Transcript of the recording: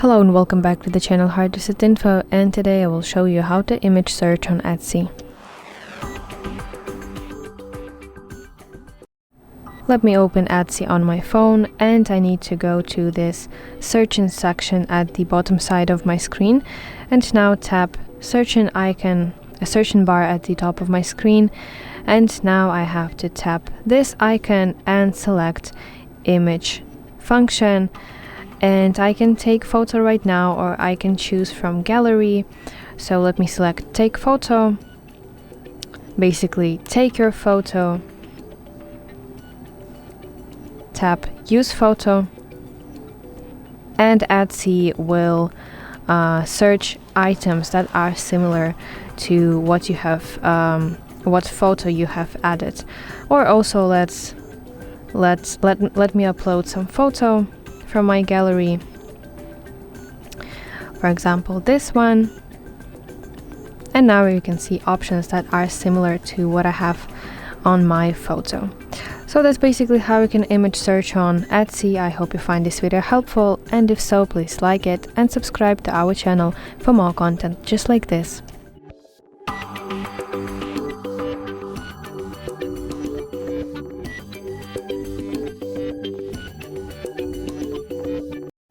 Hello and welcome back to the channel Hard2Sit Info, and today I will show you how to image search on Etsy. Let me open Etsy on my phone, and I need to go to this searching section at the bottom side of my screen, and now tap searching icon, a searching bar at the top of my screen, and now I have to tap this icon and select image function. And I can take photo right now, or I can choose from gallery. So let me select take photo. Basically, take your photo. Tap use photo. And Etsy will search items that are similar to what you have, what photo you have added. Or also let me upload some photo from my gallery, for example this one, and now you can see options that are similar to what I have on my photo. So that's basically how you can image search on Etsy. I hope you find this video helpful, and if so, please like it and subscribe to our channel for more content just like this.